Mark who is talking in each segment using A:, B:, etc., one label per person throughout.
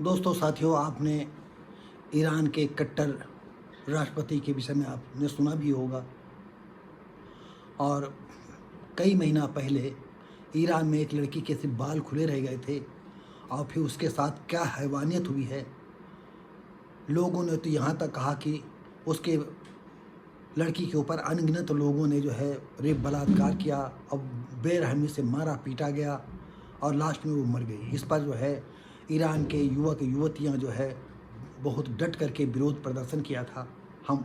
A: दोस्तों साथियों, आपने ईरान के कट्टर राष्ट्रपति के विषय में आपने सुना भी होगा। और कई महीना पहले ईरान में एक लड़की के सिर्फ बाल खुले रह गए थे और फिर उसके साथ क्या हैवानियत हुई है। लोगों ने तो यहाँ तक कहा कि उसके लड़की के ऊपर अनगिनत लोगों ने जो है रेप बलात्कार किया और बेरहमी से मारा पीटा गया और लास्ट में वो मर गई। इस पर जो है ईरान के युवक युवतियाँ जो है बहुत डट करके विरोध प्रदर्शन किया था। हम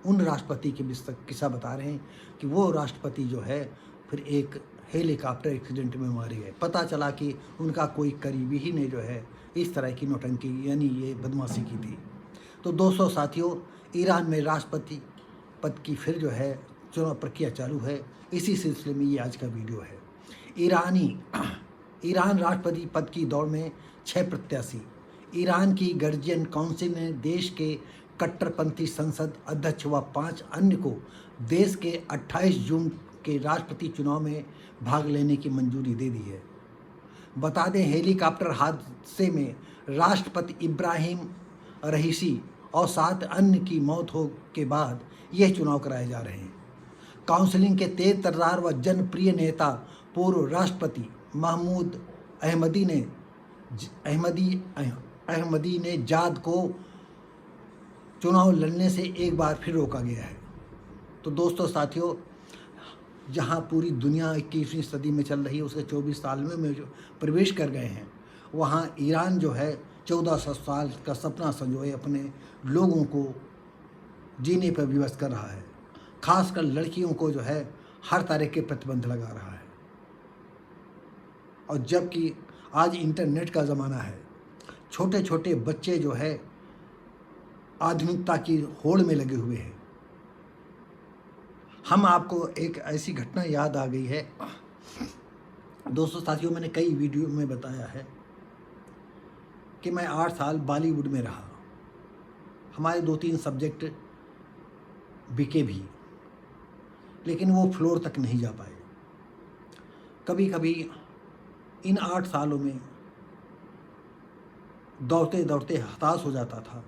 A: उन राष्ट्रपति के किस्सा बता रहे हैं कि वो राष्ट्रपति जो है फिर एक हेलीकॉप्टर एक्सीडेंट में मारे गए। पता चला कि उनका कोई करीबी ही ने जो है इस तरह की नौटंकी यानी ये बदमाशी की थी। तो दोस्तों साथियों, ईरान में राष्ट्रपति पद की फिर जो है चुनाव प्रक्रिया चालू है। इसी सिलसिले में ये आज का वीडियो है। ईरान राष्ट्रपति पद की दौड़ में 6 प्रत्याशी। ईरान की गर्जियन काउंसिल ने देश के कट्टरपंथी संसद अध्यक्ष व 5 अन्य को देश के 28 जून के राष्ट्रपति चुनाव में भाग लेने की मंजूरी दे दी है। बता दें, हेलीकॉप्टर हादसे में राष्ट्रपति इब्राहिम रईसी और 7 अन्य की मौत हो के बाद यह चुनाव कराए जा रहे हैं। काउंसिलिंग के तेज तर्रार व जनप्रिय नेता पूर्व राष्ट्रपति महमूद अहमदी ने जाद को चुनाव लड़ने से एक बार फिर रोका गया है। तो दोस्तों साथियों, जहां पूरी दुनिया 21वीं सदी में चल रही है, उसके 24 साल में जो प्रवेश कर गए हैं, वहां ईरान जो है 1400 साल का सपना संजोए अपने लोगों को जीने पर विवश कर रहा है। खासकर लड़कियों को जो है हर तरह के प्रतिबंध लगा रहा है। और जबकि आज इंटरनेट का ज़माना है, छोटे छोटे बच्चे जो है आधुनिकता की होड़ में लगे हुए हैं। हम आपको एक ऐसी घटना याद आ गई है। दोस्तों साथियों, मैंने कई वीडियो में बताया है कि मैं 8 साल बॉलीवुड में रहा। हमारे 2-3 सब्जेक्ट बिके भी, लेकिन वो फ्लोर तक नहीं जा पाए। कभी कभी इन 8 सालों में दौड़ते दौड़ते हताश हो जाता था,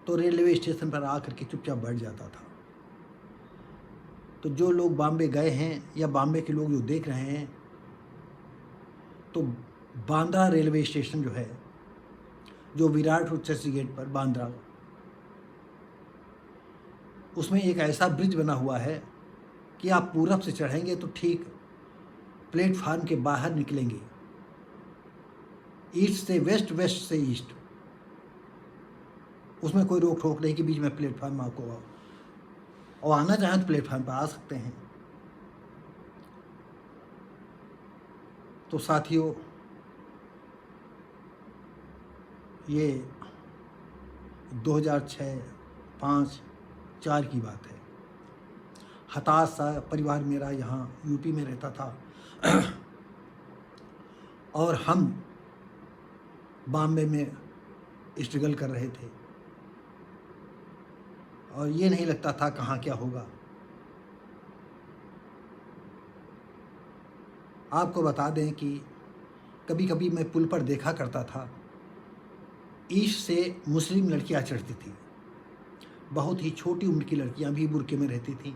A: तो रेलवे स्टेशन पर आकर के चुपचाप बैठ जाता था। तो जो लोग बॉम्बे गए हैं या बॉम्बे के लोग जो देख रहे हैं, तो बांद्रा रेलवे स्टेशन जो है, जो विराट रोड चर्च गेट पर बांद्रा, उसमें एक ऐसा ब्रिज बना हुआ है कि आप पूरब से चढ़ेंगे तो ठीक प्लेटफार्म के बाहर निकलेंगे, ईस्ट से वेस्ट, वेस्ट से ईस्ट। उसमें कोई रोक ठोक नहीं कि बीच में प्लेटफार्म आपको और आना चाहें तो प्लेटफार्म पर आ सकते हैं। तो साथियों, ये 2006, 5, 4 की बात है। हताश सा परिवार मेरा यहाँ यूपी में रहता था और हम बॉम्बे में स्ट्रगल कर रहे थे और ये नहीं लगता था कहाँ क्या होगा। आपको बता दें कि कभी कभी मैं पुल पर देखा करता था, ईस्ट से मुस्लिम लड़कियाँ चढ़ती थी। बहुत ही छोटी उम्र की लड़कियाँ भी बुर्के में रहती थी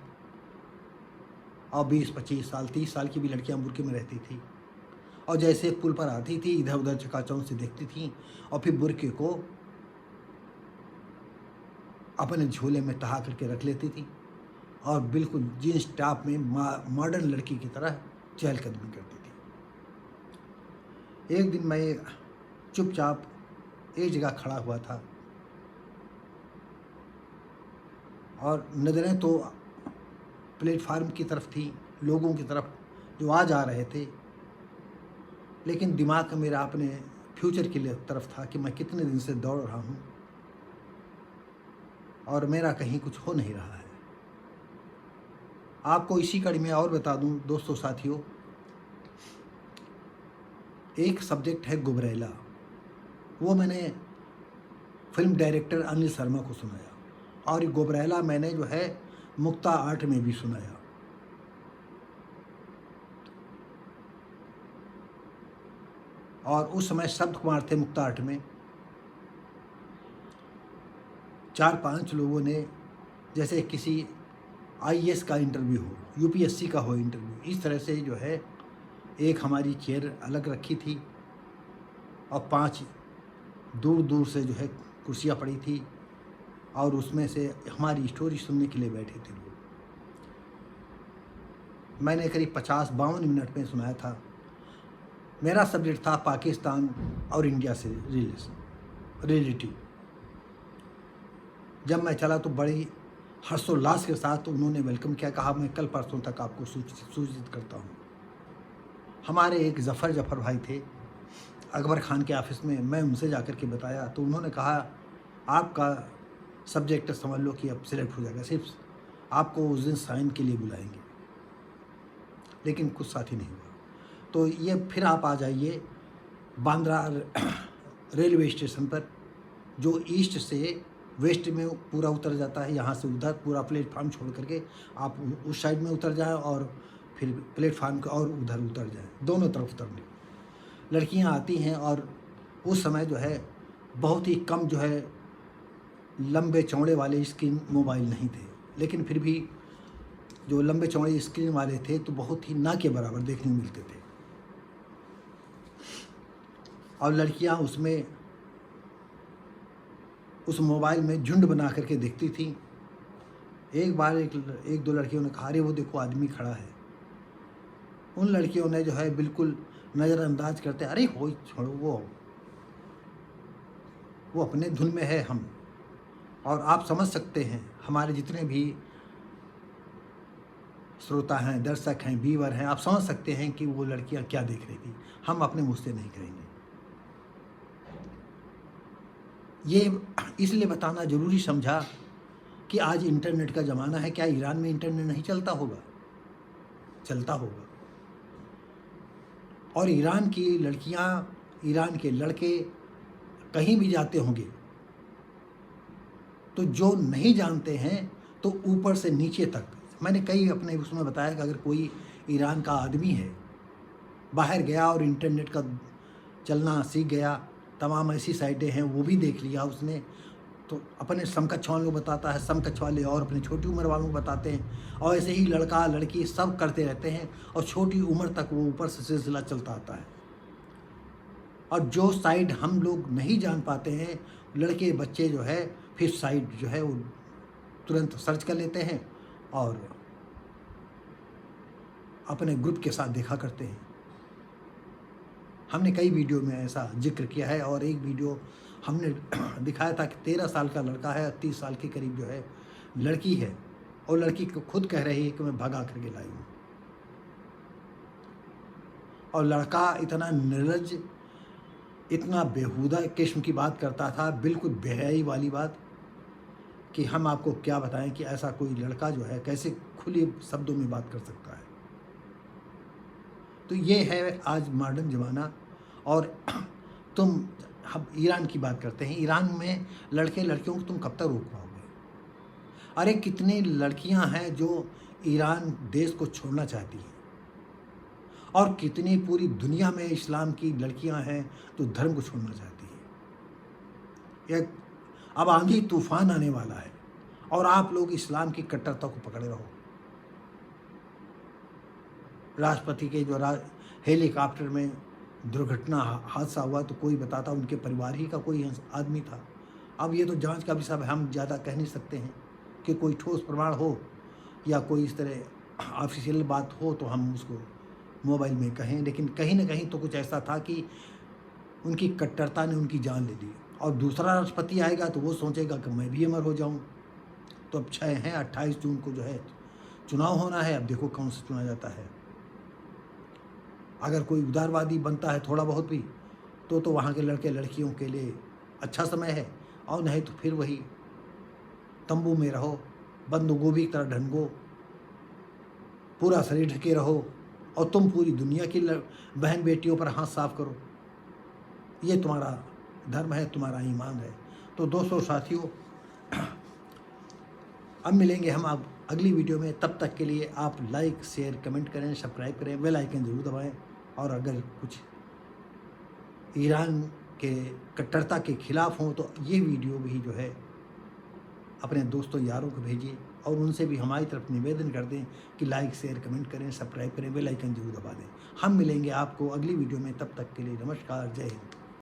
A: और 20-25 साल, 30 साल की भी लड़कियाँ बुर्के में रहती थी। और जैसे पुल पर आती थी, इधर उधर चकाचौंध से देखती थी और फिर बुर्के को अपने झोले में तहा करके रख लेती थी और बिल्कुल जीन्स टॉप में मॉडर्न लड़की की तरह चहलकदमी करती थी। एक दिन मैं चुपचाप एक जगह खड़ा हुआ था और नज़रें तो प्लेटफार्म की तरफ थी, लोगों की तरफ जो आ जा रहे थे, लेकिन दिमाग मेरा अपने फ्यूचर की तरफ था कि मैं कितने दिन से दौड़ रहा हूँ और मेरा कहीं कुछ हो नहीं रहा है। आपको इसी कड़ी में और बता दूं दोस्तों साथियों, एक सब्जेक्ट है गुबरैला। वो मैंने फिल्म डायरेक्टर अनिल शर्मा को सुनाया और ये गुबरैला मैंने जो है मुक्ता आर्ट में भी सुनाया। और उस समय शब्द कुमार थे मुक्ताहट में। 4-5 लोगों ने, जैसे किसी आईएएस का इंटरव्यू हो, यूपीएससी का हो इंटरव्यू, इस तरह से जो है एक हमारी चेयर अलग रखी थी और 5 दूर दूर से जो है कुर्सियाँ पड़ी थी और उसमें से हमारी स्टोरी सुनने के लिए बैठे थे लोग। मैंने करीब 50-52 मिनट में सुनाया था। मेरा सब्जेक्ट था पाकिस्तान और इंडिया से रिलेटिव। जब मैं चला तो बड़ी हर्षोल्लास के साथ उन्होंने वेलकम किया, कहा मैं कल परसों तक आपको सूचित करता हूँ। हमारे एक जफ़र भाई थे अकबर खान के ऑफिस में, मैं उनसे जाकर के बताया तो उन्होंने कहा आपका सब्जेक्ट समझ लो कि अब सिलेक्ट हो जाएगा, सिर्फ आपको उस दिन साइन के लिए बुलाएंगे। लेकिन कुछ साथी नहीं हुआ। तो ये फिर आप आ जाइए बांद्रा रेलवे स्टेशन पर, जो ईस्ट से वेस्ट में पूरा उतर जाता है। यहाँ से उधर पूरा प्लेटफार्म छोड़ करके आप उस साइड में उतर जाएं और फिर प्लेटफार्म के और उधर उतर जाएं, दोनों तरफ उतरने लड़कियाँ आती हैं। और उस समय जो है बहुत ही कम जो है लंबे चौड़े वाले स्क्रीन मोबाइल नहीं थे, लेकिन फिर भी जो लंबे चौड़े स्क्रीन वाले थे तो बहुत ही ना के बराबर देखने को मिलते थे। और लड़कियां उसमें उस मोबाइल में झुंड बना करके देखती थी। एक बार एक दो लड़कियों ने कहा, अरे वो देखो आदमी खड़ा है। उन लड़कियों ने जो है बिल्कुल नज़रअंदाज करते, अरे हो छोड़ो, वो अपने धुन में है हम। और आप समझ सकते हैं हमारे जितने भी श्रोता हैं, दर्शक हैं, व्यूअर हैं, आप समझ सकते हैं कि वो लड़कियां क्या देख रही थी। हम अपने मुँह से नहीं करेंगे। ये इसलिए बताना ज़रूरी समझा कि आज इंटरनेट का ज़माना है। क्या ईरान में इंटरनेट नहीं चलता होगा? चलता होगा। और ईरान की लड़कियां, ईरान के लड़के कहीं भी जाते होंगे तो जो नहीं जानते हैं तो ऊपर से नीचे तक, मैंने कई अपने उसमें बताया कि अगर कोई ईरान का आदमी है, बाहर गया और इंटरनेट का चलना सीख गया, तमाम ऐसी साइटें हैं वो भी देख लिया उसने, तो अपने समकक्ष वालों को बताता है, समकक्ष वाले और अपने छोटी उम्र वालों को बताते हैं। और ऐसे ही लड़का लड़की सब करते रहते हैं और छोटी उम्र तक वो ऊपर से सिलसिला चलता आता है। और जो साइड हम लोग नहीं जान पाते हैं, लड़के बच्चे जो है फिर साइड जो है वो तुरंत सर्च कर लेते हैं और अपने ग्रुप के साथ देखा करते हैं। हमने कई वीडियो में ऐसा जिक्र किया है। और एक वीडियो हमने दिखाया था कि 13 साल का लड़का है, 30 साल के करीब जो है लड़की है, और लड़की खुद कह रही है कि मैं भगा करके लाई हूँ। और लड़का इतना निर्लज्ज, इतना बेहुदा किस्म की बात करता था, बिल्कुल बेहयाई वाली बात, कि हम आपको क्या बताएं कि ऐसा कोई लड़का जो है कैसे खुले शब्दों में बात कर सकता है। तो ये है आज मॉडर्न ज़माना। और हम ईरान की बात करते हैं। ईरान में लड़के लड़कियों को तुम कब तक रोक पाओगे? अरे कितनी लड़कियां हैं जो ईरान देश को छोड़ना चाहती हैं, और कितनी पूरी दुनिया में इस्लाम की लड़कियां हैं तो धर्म को छोड़ना चाहती हैं। एक अब आंधी तूफान आने वाला है और आप लोग इस्लाम की कट्टरता को पकड़े रहो। राष्ट्रपति के जो हेलीकॉप्टर में दुर्घटना हादसा हुआ तो कोई बताता उनके परिवार ही का कोई आदमी था। अब ये तो जांच का विषय है, हम ज़्यादा कह नहीं सकते हैं कि कोई ठोस प्रमाण हो या कोई इस तरह ऑफिशियल बात हो तो हम उसको मोबाइल में कहें। लेकिन कहीं ना कहीं तो कुछ ऐसा था कि उनकी कट्टरता ने उनकी जान ले ली। और दूसरा राष्ट्रपति आएगा तो वो सोचेगा कि मैं भी अमर हो जाऊं। तो अब 6 हैं, 28 जून को जो है चुनाव होना है। अब देखो कौन सा चुना जाता है। अगर कोई उदारवादी बनता है थोड़ा बहुत भी तो वहाँ के लड़के लड़कियों के लिए अच्छा समय है, और नहीं तो फिर वही तंबू में रहो, बंदगोभी की तरह ढंगो, पूरा शरीर ढके रहो और तुम पूरी दुनिया की बहन बेटियों पर हाथ साफ करो। ये तुम्हारा धर्म है, तुम्हारा ईमान है। तो दोस्तों साथियों, अब मिलेंगे हम आप अगली वीडियो में। तब तक के लिए आप लाइक शेयर कमेंट करें, सब्सक्राइब करें, बेल आइकन ज़रूर दबाएं। और अगर कुछ ईरान के कट्टरता के खिलाफ हों तो ये वीडियो भी जो है अपने दोस्तों यारों को भेजिए और उनसे भी हमारी तरफ निवेदन कर दें कि लाइक शेयर कमेंट करें, सब्सक्राइब करें, बेल आइकन जरूर दबा दें। हम मिलेंगे आपको अगली वीडियो में, तब तक के लिए नमस्कार, जय हिंद।